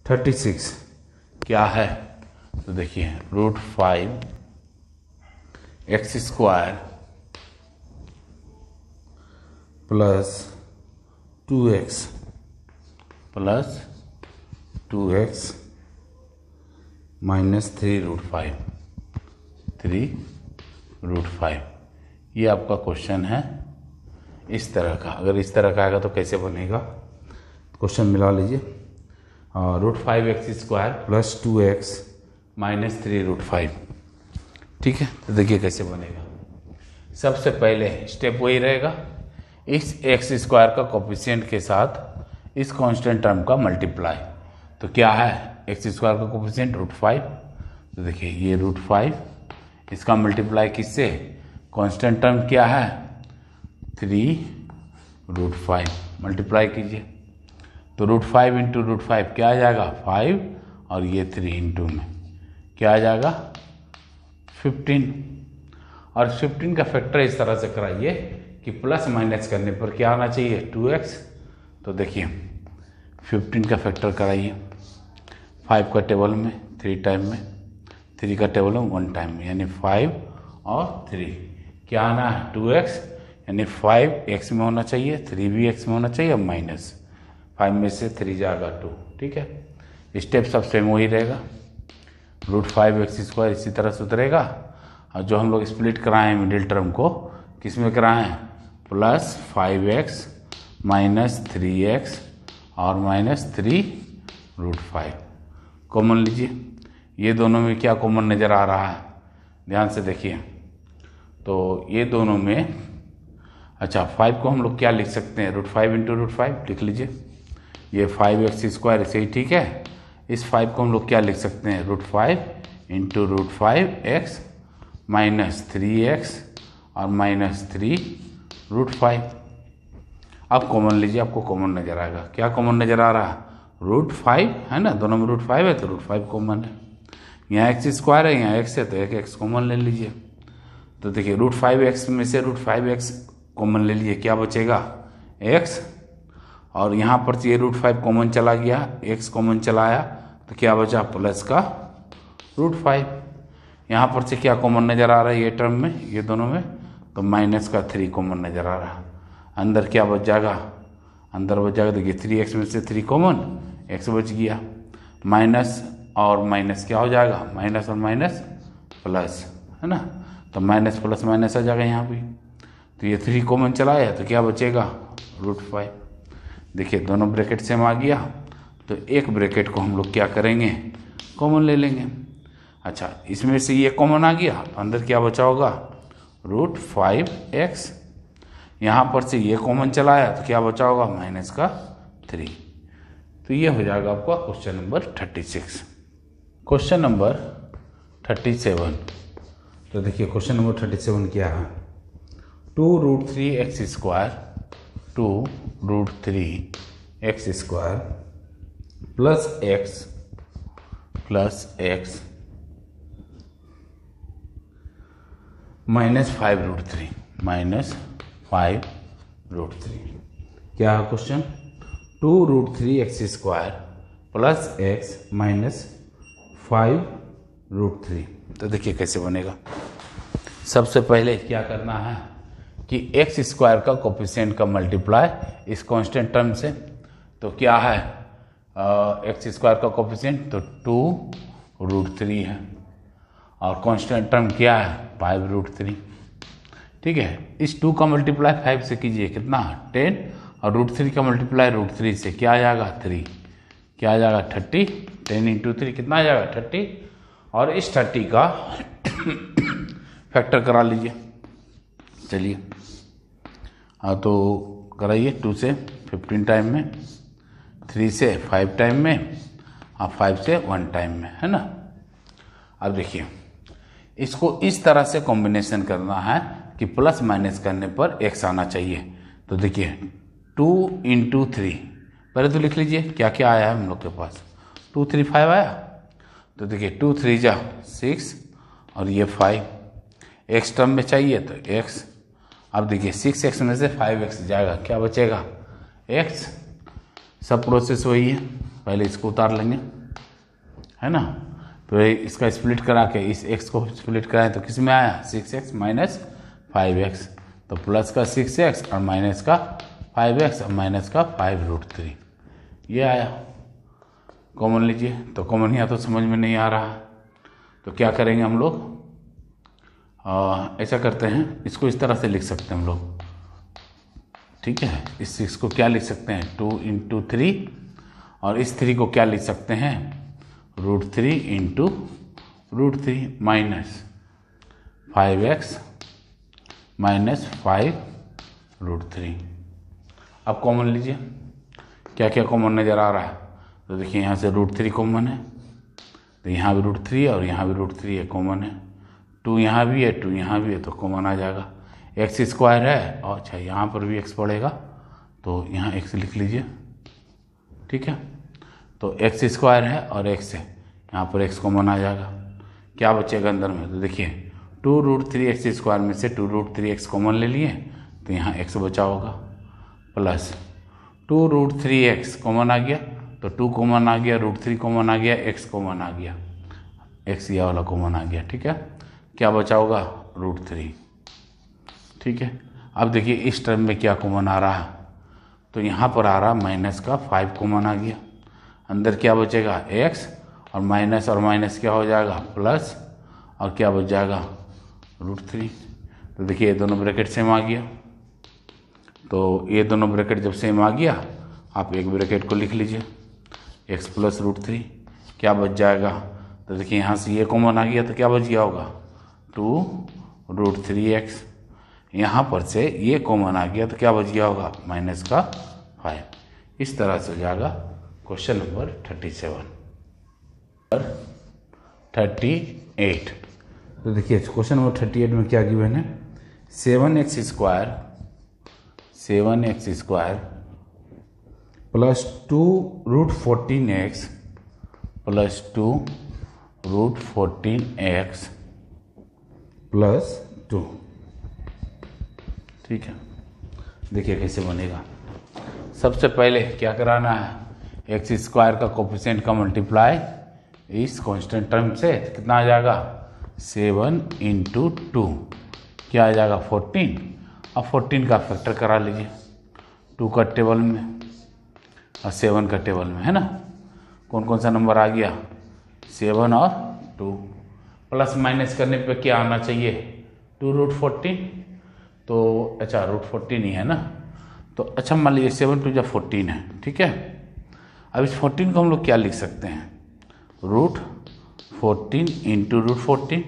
36 क्या है? तो देखिए √5x² प्लस 2x माइनस 3√5 ये आपका क्वेश्चन है इस तरह का। अगर इस तरह का आएगा तो कैसे बनेगा? क्वेश्चन मिला लीजिए। √5x² plus 2x minus 3√5। ठीक है, तो देखिए कैसे बनेगा। सबसे पहले स्टेप वही रहेगा, इस x² का कोफिशिएंट के साथ इस कांस्टेंट टर्म का मल्टीप्लाई। तो क्या है x² का कोफिशिएंट? √5। तो देखिए ये √5, इसका मल्टीप्लाई किससे? कांस्टेंट टर्म क्या है? 3√5 मल्टीप्लाई कीजिए। तो √5 इंटू √5 क्या आ जाएगा? 5 और ये 3 इंटू में क्या आ जाएगा? 15। और 15 का फैक्टर इस तरह से कराइए कि प्लस माइनस करने पर क्या आना चाहिए? 2x। तो देखिए 15 का फैक्टर कराइए, 5 का टेबल में 3 टाइम में, 3 का टेबल में 1 टाइम में, यानी 5 और 3 क्या आना है? 2x, यानी 5 x में होना चाहिए, 3 भी x में होना चाहिए, और माइनस 5 में से 3 जाएगा 2। ठीक है, स्टेप सब सेम वही रहेगा। √5x² इसी तरह से उतरेगा, और जो हम लोग स्प्लिट कराए हैं मिडिल टर्म को किस में कराए हैं? प्लस 5x माइनस 3x और माइनस 3√5 कॉमन लीजिए। ये दोनों में क्या कॉमन नज़र आ रहा है? ध्यान से देखिए। तो ये दोनों में, अच्छा 5 को हम लोग क्या लिख सकते हैं? √5 इंटू √5 लिख लीजिए। ये 5x² इसे ही ठीक है। इस 5 को हम लोग क्या लिख सकते हैं? √5 इंटू √5x माइनस 3x और माइनस 3√5। अब कॉमन लीजिए, आपको कॉमन नजर आएगा। क्या कॉमन नजर आ रहा है? √5 है ना, दोनों में √5 है तो √5 कॉमन है। यहाँ x² है, यहाँ x है तो एक x कॉमन ले लीजिए। तो देखिए √5x में से √5x कॉमन ले लीजिए, क्या बचेगा? x। और यहाँ पर से ये √5 कॉमन चला गया, x कॉमन चलाया तो क्या बचा? प्लस का √5। यहाँ पर से क्या कॉमन नज़र आ रहा है ये टर्म में, ये दोनों में? तो माइनस का 3 कॉमन नज़र आ रहा है। अंदर क्या बच जाएगा? अंदर बच जाएगा, देखिए 3x में से 3 कॉमन, x बच गया। माइनस और माइनस क्या हो जाएगा? माइनस और माइनस प्लस, है ना, तो माइनस प्लस माइनस आ जाएगा यहाँ भी। तो ये 3 कॉमन चलाया तो क्या बचेगा? √5। देखिए दोनों ब्रैकेट सेम आ गया, तो एक ब्रैकेट को हम लोग क्या करेंगे? कॉमन ले लेंगे। अच्छा इसमें से ये कॉमन आ गया तो अंदर क्या बचा होगा? √5x। यहाँ पर से ये कॉमन चलाया तो क्या बचा होगा? माइनस का 3। तो ये हो जाएगा आपका क्वेश्चन नंबर 36। Question number 37। तो देखिए क्वेश्चन नंबर 37 क्या है? 2√3x² 2√3x² plus x minus 5√3 क्या है question? 2√3x² plus x minus 5√3। तो देखिए कैसे बनेगा। सबसे पहले क्या करना है कि x² का कोफिशिएंट का मल्टीप्लाई इस कांस्टेंट टर्म से। तो क्या है x² का कोफिशिएंट? तो 2√3 है, और कांस्टेंट टर्म क्या है? 5√3। ठीक है, इस 2 का मल्टीप्लाई 5 से कीजिए, कितना? 10, और √3 का मल्टीप्लाई √3 से क्या आ जाएगा? 3। क्या आ जाएगा? 30। 10 इंटू 3 कितना आ जाएगा? 30। और इस 30 का फैक्टर करा लीजिए। चलिए हाँ, तो कराइए। 2 से 15 टाइम में, 3 से 5 टाइम में, और 5 से 1 टाइम में, है ना। अब देखिए इसको इस तरह से कॉम्बिनेशन करना है कि प्लस माइनस करने पर x आना चाहिए। तो देखिए 2 इंटू 3 पहले तो लिख लीजिए क्या क्या आया है हम लोग के पास। 2 3 5 आया। तो देखिए 2 3 जा 6 और ये 5 x टर्म में चाहिए तो x। अब देखिए 6x में से 5x जाएगा, क्या बचेगा? x। सब प्रोसेस वही है, पहले इसको उतार लेंगे, है ना। तो इसका स्प्लिट करा के इस x को स्प्लिट कराएं तो किस में आया 6x माइनस 5x, तो प्लस का 6x और माइनस का 5x और माइनस का 5√3 ये आया। कॉमन लीजिए, तो कॉमन यहाँ तो समझ में नहीं आ रहा, तो क्या करेंगे हम लोग, ऐसा करते हैं, इसको इस तरह से लिख सकते हैं हम लोग, ठीक है। इस 6 को क्या लिख सकते हैं 2 × 3, और इस 3 को क्या लिख सकते हैं √3 × √3 माइनस 5x माइनस 5√3। अब कॉमन लीजिए, क्या क्या कॉमन नज़र आ रहा है, तो देखिए यहाँ से √3 कॉमन है, तो यहाँ भी √3 और यहाँ भी √3 है, कॉमन है। 2 यहाँ भी है, 2 यहाँ भी है, तो कॉमन आ जाएगा। x² है, और अच्छा यहाँ पर भी x पड़ेगा, तो यहाँ x लिख लीजिए, ठीक है। तो x² है और x है, यहाँ पर x कॉमन आ जाएगा। क्या बचेगा अंदर में, तो देखिए 2√3x² में से 2√3x कॉमन ले लिए, तो यहाँ x बचा होगा, प्लस 2√3x कॉमन आ गया, तो 2 कॉमन आ गया, √3 कॉमन आ गया, x कॉमन आ गया, x ये वाला कॉमन आ गया, ठीक है। क्या बचा होगा √3, ठीक है। अब देखिए इस टर्म में क्या कॉमन आ रहा है, तो यहाँ पर आ रहा माइनस का 5 कॉमन आ गया, अंदर क्या बचेगा x और माइनस क्या हो जाएगा प्लस, और क्या बच जाएगा √3। तो देखिए ये दोनों ब्रैकेट सेम आ गया, तो ये दोनों ब्रैकेट जब सेम आ गया, आप एक ब्रैकेट को लिख लीजिए x प्लस √3, क्या बच जाएगा, तो देखिए यहाँ से ये कॉमन आ गया, तो क्या बच गया होगा 2√3x, यहाँ पर से ये कॉमन आ गया, तो क्या बच गया होगा माइनस का 5। इस तरह से हो जाएगा क्वेश्चन नंबर 37 और 38। तो देखिए क्वेश्चन नंबर 38 में क्या गिवन है, 7x² plus 2√14x plus 2√14x plus 2, ठीक है। देखिए कैसे बनेगा, सबसे पहले क्या कराना है, x² का कोफिशिएंट का मल्टीप्लाई इस कांस्टेंट टर्म से, कितना आ जाएगा 7 × 2, क्या आ जाएगा 14, अब 14 का फैक्टर करा लीजिए 2 का टेबल में और 7 का टेबल में, है ना। कौन कौन सा नंबर आ गया 7 और 2, प्लस माइनस करने पे क्या आना चाहिए 2√14, तो अच्छा √14 ही है ना, तो अच्छा मान लीजिए 7 × 2 = 14 है, ठीक है। अब इस 14 को हम लोग क्या लिख सकते हैं √14 × √14,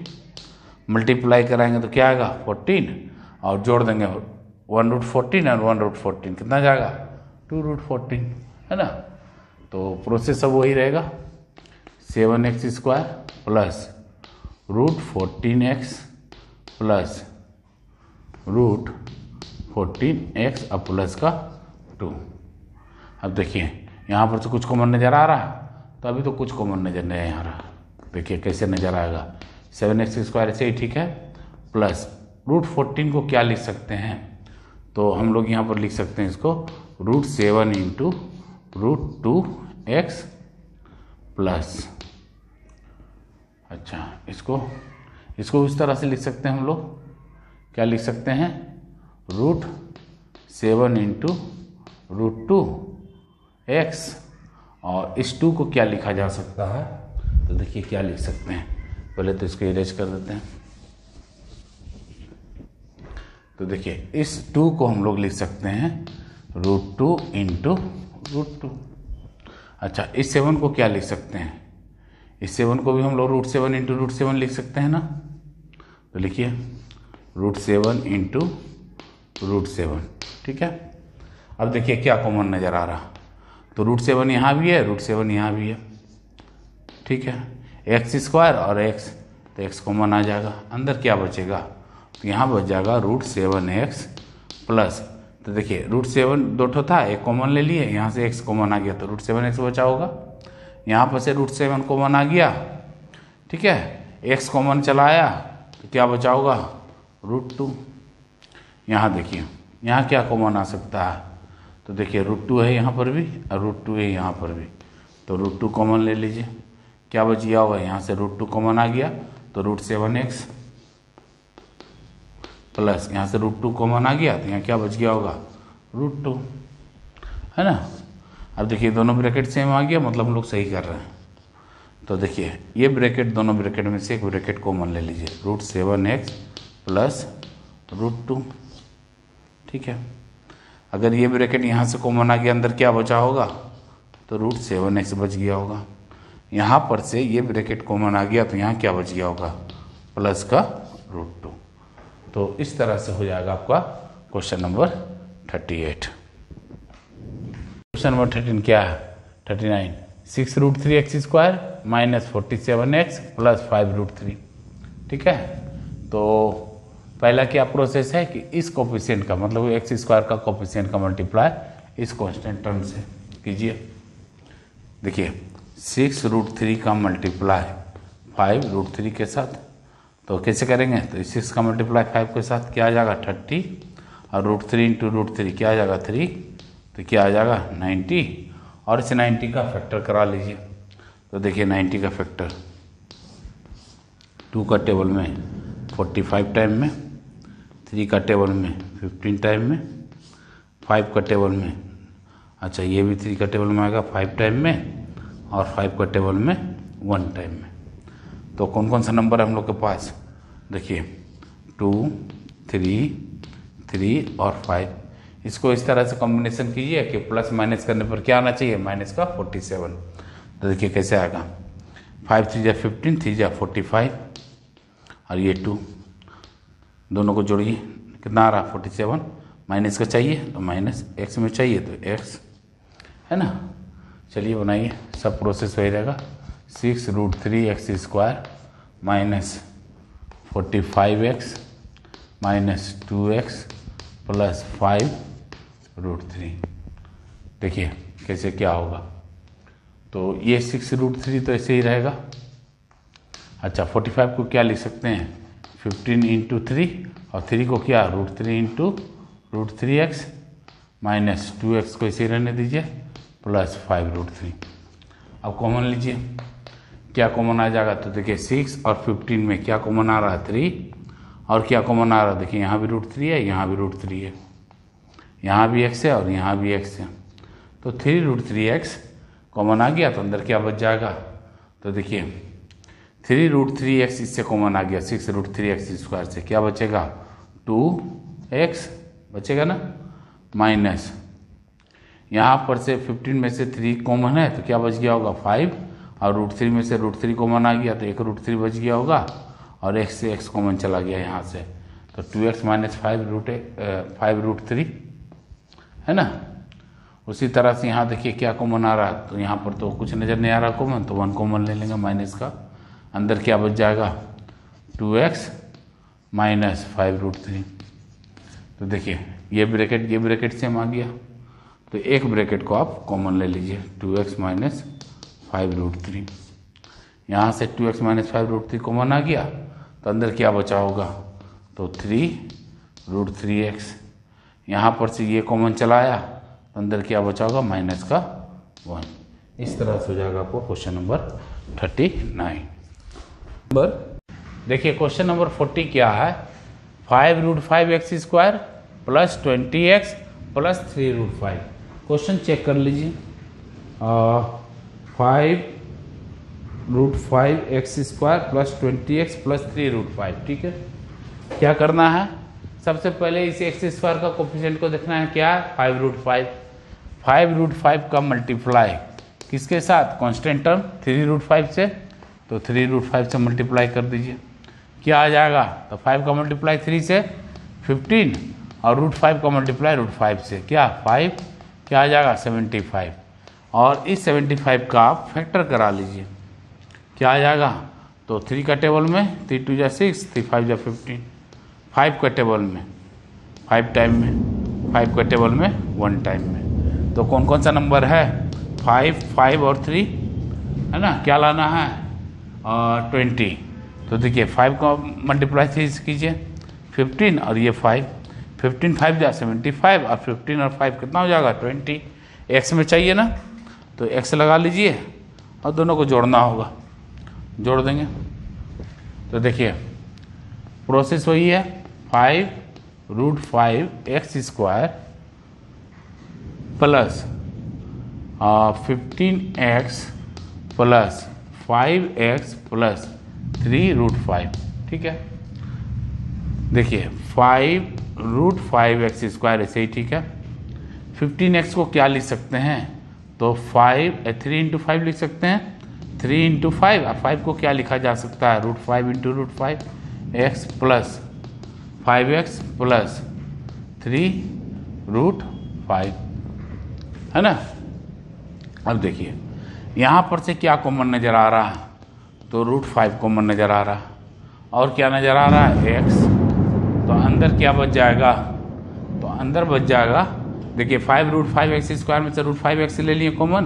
मल्टीप्लाई कराएंगे तो क्या आएगा 14, और जोड़ देंगे 1√14 और 1√14, कितना जाएगा 2√14, है ना। तो प्रोसेस अब वही रहेगा 7x² plus √14x plus √14x और प्लस का 2। अब देखिए यहाँ पर तो कुछ कॉमन नज़र आ रहा, तो अभी तो कुछ कॉमन नज़र नहीं आ रहा, देखिए कैसे नज़र आएगा 7x² ऐसे ही ठीक है, प्लस √14 को क्या लिख सकते हैं, तो हम लोग यहाँ पर लिख सकते हैं इसको √7 × √2x प्लस, अच्छा इसको इस तरह से लिख सकते हैं हम लोग, क्या लिख सकते हैं √7 × √2x, और इस 2 को क्या लिखा जा सकता है, तो देखिए क्या लिख सकते हैं, पहले तो इसको इरेज कर देते हैं। तो देखिए इस 2 को हम लोग लिख सकते हैं √2 × √2। अच्छा इस 7 को क्या लिख सकते हैं, इस 7 को भी हम लोग √7 × √7 लिख सकते हैं ना, तो लिखिए √7 × √7, ठीक है। अब देखिए क्या कॉमन नज़र आ रहा, तो √7 यहाँ भी है, √7 यहाँ भी है, ठीक है। x² और x, तो x कॉमन आ जाएगा, अंदर क्या बचेगा, तो यहाँ बच जाएगा √7x प्लस, तो देखिए √7 दो ठो था, एक कॉमन ले लिए, यहाँ से x कॉमन आ गया, तो √7x बचा होगा, यहाँ पर से √7 कॉमन आ गया, ठीक है, x कॉमन चला आया, तो क्या बचा होगा √2। यहाँ देखिए यहाँ क्या कॉमन आ सकता है, तो देखिए √2 है यहाँ पर भी और √2 है यहाँ पर भी, तो √2 कॉमन ले लीजिए, क्या बच गया होगा, यहाँ से √2 कॉमन आ गया तो √7x प्लस यहाँ से √2 कॉमन आ गया तो यहाँ क्या बच गया होगा, √2, है ना। अब देखिए दोनों ब्रैकेट सेम आ गया, मतलब हम लोग सही कर रहे हैं। तो देखिए ये ब्रैकेट, दोनों ब्रैकेट में से एक ब्रैकेट कॉमन ले लीजिए, √7x प्लस √2, ठीक है। अगर ये ब्रैकेट यहाँ से कॉमन आ गया, अंदर क्या बचा होगा, तो √7x बच गया होगा। यहाँ पर से ये ब्रैकेट कॉमन आ गया तो यहाँ क्या बच गया होगा, प्लस का √2। तो इस तरह से हो जाएगा आपका क्वेश्चन नंबर 38। क्वेश्चन नंबर 13 क्या है, 39, 6√3x² माइनस 47x प्लस 5√3, ठीक है। तो पहला क्या प्रोसेस है कि इस कोफिशिएंट का, मतलब x² का कोफिशिएंट का मल्टीप्लाई इस कांस्टेंट टर्म से कीजिए। देखिए 6√3 का मल्टीप्लाई 5√3 के साथ, तो कैसे करेंगे, तो 6 का मल्टीप्लाई 5 के साथ क्या आ जाएगा 30, और √3 इंटू √3 क्या आ जाएगा 3, तो क्या आ जाएगा 90, और इसे 90 का फैक्टर करा लीजिए। तो देखिए 90 का फैक्टर 2 का टेबल में 45 टाइम में, 3 का टेबल में 15 टाइम में, 5 का टेबल में, अच्छा ये भी 3 का टेबल में आएगा 5 टाइम में, और 5 का टेबल में 1 टाइम में। तो कौन कौन सा नंबर है हम लोग के पास, देखिए 2, 3 और 5। इसको इस तरह से कॉम्बिनेशन कीजिए कि प्लस माइनस करने पर क्या आना चाहिए, माइनस का 47। तो देखिए कैसे आएगा, 5 3 जा 15, 3 जा 45, और ये 2, दोनों को जोड़िए कितना आ रहा 47, माइनस का चाहिए तो माइनस, एक्स में चाहिए तो एक्स, है ना। चलिए बनाइए, सब प्रोसेस वही रहेगा, 6√3x² minus 45x minus 2x plus 5√3। देखिए कैसे क्या होगा, तो ये 6√3 तो ऐसे ही रहेगा। अच्छा 45 को क्या लिख सकते हैं, 15 इंटू 3, और 3 को क्या √3 इंटू √3x माइनस 2x को इसे रहने दीजिए प्लस 5√3। अब कॉमन लीजिए, क्या कॉमन आ जाएगा, तो देखिए 6 और 15 में क्या कॉमन आ रहा है 3, और क्या कॉमन आ रहा है, देखिए यहाँ भी √3 है, यहाँ भी √3 है, यहाँ भी x है और यहाँ भी x है। तो 3√3x कॉमन आ गया तो अंदर क्या बच जाएगा, तो देखिए 3√3x इससे कॉमन आ गया, 6√3x² से क्या बचेगा 2x बचेगा ना, माइनस यहाँ पर से 15 में से 3 कॉमन है तो क्या बच गया होगा 5, और √3 में से √3 कॉमन आ गया तो एक √3 बच गया होगा, और x से x कॉमन चला गया यहाँ से, तो 2x माइनस 5√3, है ना। उसी तरह से यहाँ देखिए क्या कॉमन आ रहा, तो यहाँ पर तो कुछ नज़र नहीं आ रहा कॉमन, तो 1 कॉमन ले लेंगे माइनस का, अंदर क्या बच जाएगा 2x माइनस 5√3। तो देखिए ये ब्रैकेट सेम आ गया, तो एक ब्रैकेट को आप कॉमन ले लीजिए, 2x माइनस 5√3। यहाँ से 2x माइनस 5√3 कॉमन आ गया तो अंदर क्या बचा होगा, तो 3√3x। यहाँ पर से ये कॉमन चलाया तो अंदर क्या बचा होगा, माइनस का 1। इस तरह से हो जाएगा आपको क्वेश्चन नंबर 39। देखिए क्वेश्चन नंबर 40 क्या है, 5√5x² plus 20x plus 3√5। Question check कर लीजिए, 5√5x² प्लस 20x प्लस 3√5, ठीक है। क्या करना है, सबसे पहले इस x² का कोफिशिएंट को देखना है, क्या 5√5। 5√5 का मल्टीप्लाई किसके साथ, कांस्टेंट टर्म 3√5 से, तो 3√5 से मल्टीप्लाई कर दीजिए, क्या आ जाएगा, तो 5 का मल्टीप्लाई 3 से 15, और √5 का मल्टीप्लाई √5 से क्या 5, क्या आ जाएगा 75, और इस 75 का आप फैक्टर करा लीजिए, क्या आ जाएगा, तो 3 का टेबल में 3 2 जा 6, 3 5 जा 15, 5 का टेबल में 5 टाइम में, 5 का टेबल में 1 टाइम में। तो कौन कौन सा नंबर है, 5 5 और 3, है ना, क्या लाना है 20। तो देखिए 5 का मल्टीप्लाई 3 से कीजिए 15, और ये 5, 15 5 जा 75, और 15 और 5 कितना हो जाएगा 20। एक्स में चाहिए ना, तो एक्स लगा लीजिए, और दोनों को जोड़ना होगा, जोड़ देंगे। तो देखिए प्रोसेस वही है, 5√5x² plus 15x plus 5x plus 3√5। ठीक है, देखिए 5√5x² ऐसे ही ठीक है। 15x को क्या लिख सकते हैं, तो 3 × 5 लिख सकते हैं, 3 × 5, और 5 को क्या लिखा जा सकता है, √5 × √5 x प्लस 5x प्लस 3√5, है ना। अब देखिए यहाँ पर से क्या कॉमन नज़र आ रहा है, तो √5 कॉमन नज़र आ रहा है, और क्या नज़र आ रहा है, x। तो अंदर क्या बच जाएगा, तो अंदर बच जाएगा, देखिए 5√5x² में से √5x ले लिए कॉमन,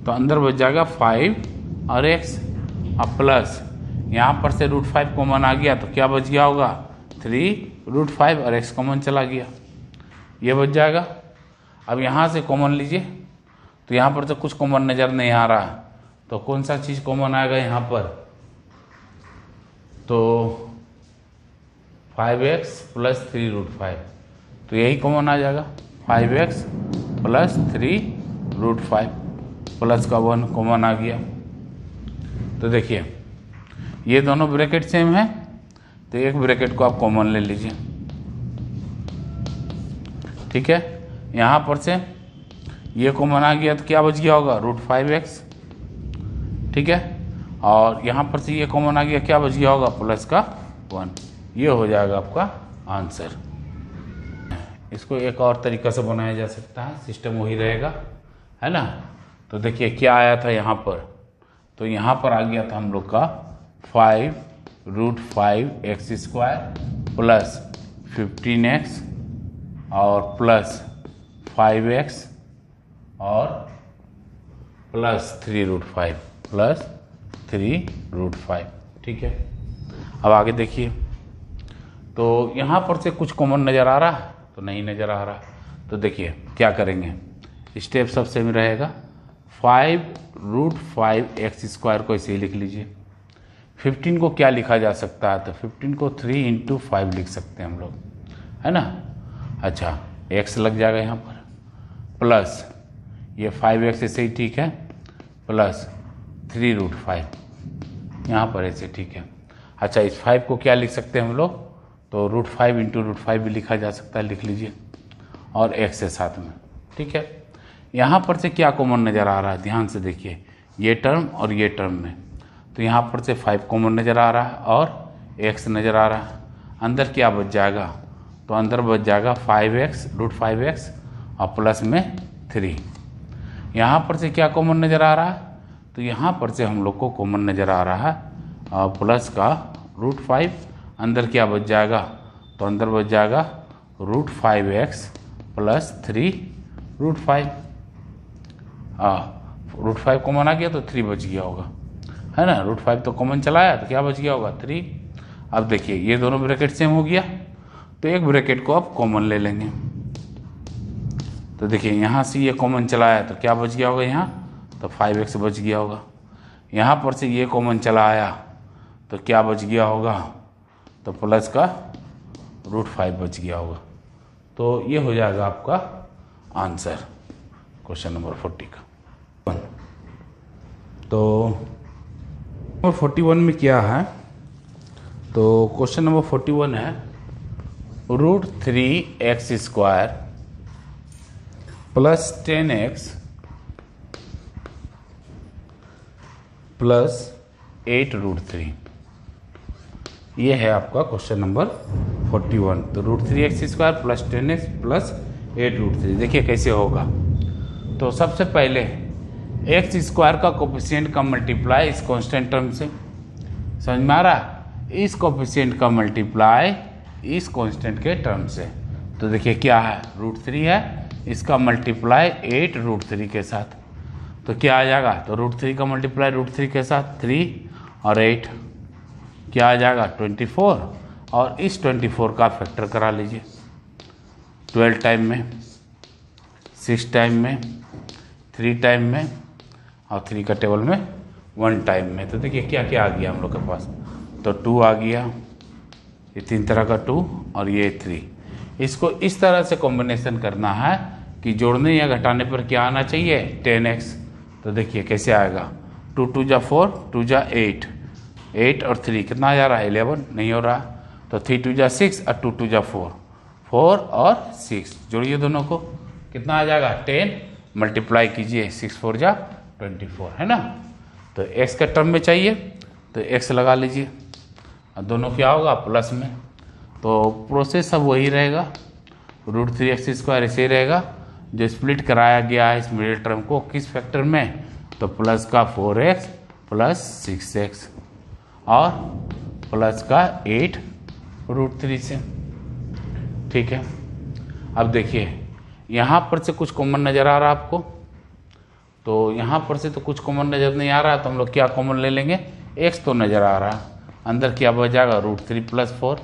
तो अंदर बच जाएगा 5 और x, अब प्लस यहाँ पर से √5 कॉमन आ गया, तो क्या बच गया होगा, 3√5 और x कॉमन चला गया, ये बच जाएगा। अब यहाँ से कॉमन लीजिए, तो यहाँ पर तो कुछ कॉमन नज़र नहीं आ रहा, तो कौन सा चीज़ कॉमन आएगा यहाँ पर, तो 5x प्लस 3√5, तो यही कॉमन आ जाएगा, 5x प्लस 3√5 प्लस का 1 कॉमन आ गया। तो देखिए ये दोनों ब्रैकेट सेम है, तो एक ब्रैकेट को आप कॉमन ले लीजिए। ठीक है, यहाँ पर से ये कॉमन आ गया, तो क्या बच गया होगा, √5x। ठीक है, और यहाँ पर से ये कॉमन आ गया, क्या बच गया होगा, प्लस का 1। ये हो जाएगा आपका आंसर। इसको एक और तरीका से बनाया जा सकता है, सिस्टम वही रहेगा, है ना। तो देखिए क्या आया था यहाँ पर, तो यहाँ पर आ गया था हम लोग का 5√5x² प्लस 15x और प्लस 5x और प्लस 3√5 प्लस 3√5। ठीक है, अब आगे देखिए, तो यहाँ पर से कुछ कॉमन नज़र आ रहा है, तो नहीं नज़र आ रहा, तो देखिए क्या करेंगे, स्टेप सबसे में रहेगा, 5√5x² को ऐसे ही लिख लीजिए। 15 को क्या लिखा जा सकता है, तो 15 को 3 × 5 लिख सकते हैं हम लोग, है ना। अच्छा x लग जाएगा यहाँ पर, प्लस ये 5x ऐसे ही ठीक है, प्लस 3√5 यहाँ पर ऐसे ठीक है। अच्छा इस 5 को क्या लिख सकते हैं हम लोग, तो √5 × √5 भी लिखा जा सकता है, लिख लीजिए, और x है साथ में। ठीक है, यहाँ पर से क्या कॉमन नज़र आ रहा है, ध्यान से देखिए, ये टर्म और ये टर्म में, तो यहाँ पर से 5 कॉमन नज़र आ रहा है और x नज़र आ रहा है, अंदर क्या बच जाएगा, तो अंदर बच जाएगा 5x √5x और प्लस में 3। यहाँ पर से क्या कॉमन नज़र आ रहा है, तो यहाँ पर से हम लोग को कॉमन नज़र आ रहा है और प्लस का √5, अंदर क्या बच जाएगा, तो अंदर बच जाएगा √5x प्लस 3√5। √5 कॉमन आ गया तो 3 बच गया होगा, है ना। √5 तो कॉमन चलाया, तो क्या बच गया होगा, 3। अब देखिए ये दोनों ब्रैकेट सेम हो गया, तो एक ब्रैकेट को आप कॉमन ले लेंगे। तो देखिए यहाँ से ये कॉमन चलाया, तो क्या बच गया होगा यहाँ, तो 5x बच गया होगा। यहाँ पर से ये कॉमन चला आया, तो क्या बच गया होगा, तो प्लस का √5 बच गया होगा। तो ये हो जाएगा आपका आंसर क्वेश्चन नंबर 40 का। तो नंबर 41 में क्या है, तो क्वेश्चन नंबर 41 है √3x² प्लस 10x प्लस 8√3। ये है आपका क्वेश्चन नंबर 41। तो √3x² प्लस 10x प्लस 8√3, देखिए कैसे होगा। तो सबसे पहले x² का कोफिशिएंट का मल्टीप्लाई इस कांस्टेंट टर्म से, समझ में आ रहा, इस कोफिशिएंट का मल्टीप्लाई इस कांस्टेंट के टर्म से। तो देखिए क्या है, √3 है, इसका मल्टीप्लाई 8√3 के साथ, तो क्या आ जाएगा, तो √3 का मल्टीप्लाई √3 के साथ 3 और 8 क्या आ जाएगा 24, और इस 24 का फैक्टर करा लीजिए 12 टाइम में, 6 टाइम में, 3 टाइम में, और 3 का टेबल में वन टाइम में। तो देखिए क्या क्या आ गया हम लोग के पास, तो 2 आ गया, ये 3 तरह का 2 और ये 3। इसको इस तरह से कॉम्बिनेशन करना है कि जोड़ने या घटाने पर क्या आना चाहिए, 10x। तो देखिए कैसे आएगा, 2 2 जा 4, 2 जा 8, 8 और 3 कितना जा रहा है, 11 नहीं हो रहा। तो 3 2 जा 6 और 2 2 जा 4, 4 और 6 जोड़िए दोनों को, कितना आ जाएगा 10, मल्टीप्लाई कीजिए 6 4 जा 24, है ना। तो x का टर्म में चाहिए तो x लगा लीजिए, और दोनों क्या होगा प्लस में। तो प्रोसेस सब वही रहेगा, √3x² ऐसे ही रहेगा। जो स्प्लिट कराया गया है इस मिडिल टर्म को किस फैक्टर में, तो प्लस का 4x प्लस 6x और प्लस का 8√3 से, ठीक है। अब देखिए यहाँ पर से कुछ कॉमन नज़र आ रहा है आपको, तो यहाँ पर से तो कुछ कॉमन नज़र नहीं आ रहा, तो हम लोग क्या कॉमन ले लेंगे, x तो नज़र आ रहा है, अंदर क्या बच जाएगा √3 + 4।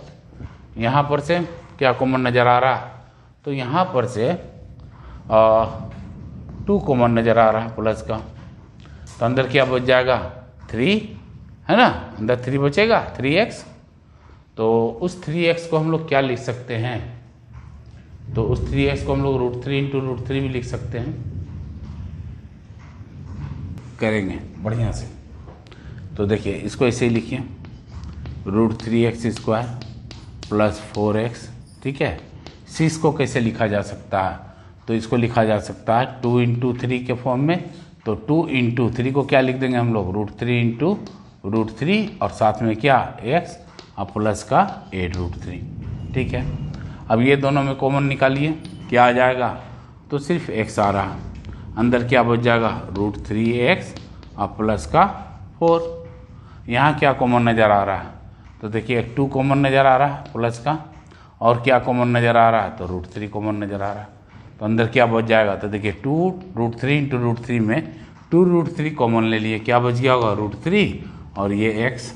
यहाँ पर से क्या कॉमन नज़र आ रहा, तो यहाँ पर से 2 कॉमन नज़र आ रहा है प्लस का, तो अंदर क्या बच जाएगा 3, है ना, अंदर 3 बचेगा 3x। तो उस 3x को हम लोग क्या लिख सकते हैं, तो उस 3x को हम लोग √3 × √3 भी लिख सकते हैं, करेंगे बढ़िया से। तो देखिए इसको ऐसे ही लिखिए, √3x² + 4x, ठीक है। 6 को कैसे लिखा जा सकता है, तो इसको लिखा जा सकता है 2 × 3 के फॉर्म में। तो 2 × 3 को क्या लिख देंगे हम लोग, √3 × √3 और साथ में क्या x और प्लस का 8√3, ठीक है। अब ये दोनों में कॉमन निकालिए, क्या आ जाएगा, तो सिर्फ x आ रहा, अंदर क्या बच जाएगा √3x और प्लस का 4। यहाँ क्या कॉमन नज़र आ रहा है, तो देखिए 2 कॉमन नज़र आ रहा है प्लस का, और क्या कॉमन नज़र आ रहा है, तो √3 कॉमन नज़र आ रहा है। तो अंदर क्या बच जाएगा, तो देखिए 2 √3 × √3 में 2√3 कॉमन ले लिए, क्या बच गया होगा √3 और ये x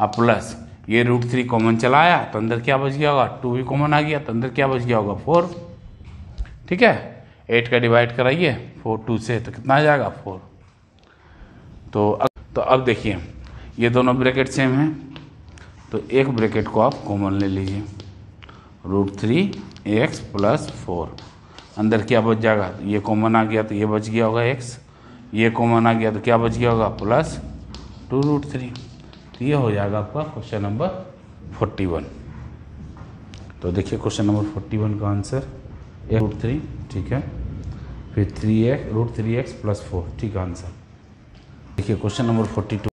और प्लस ये √3 कॉमन चलाया, तो अंदर क्या बच गया होगा 2 भी कॉमन आ गया, तो अंदर क्या बच गया होगा 4, ठीक है। 8 का डिवाइड कराइए 4 2 से, तो कितना आ जाएगा 4। तो अब देखिए ये दोनों ब्रैकेट सेम हैं, तो एक ब्रैकेट को आप कॉमन ले लीजिए, √3x + 4, अंदर क्या बच जाएगा, ये कॉमन आ गया तो ये बच गया होगा x, ये कॉमन आ गया तो क्या बच गया होगा प्लस 2√3। तो ये हो जाएगा आपका क्वेश्चन नंबर 41। तो देखिए क्वेश्चन नंबर 41 का आंसर √3, ठीक है, फिर √3x + 4, ठीक है आंसर। देखिए क्वेश्चन नंबर 42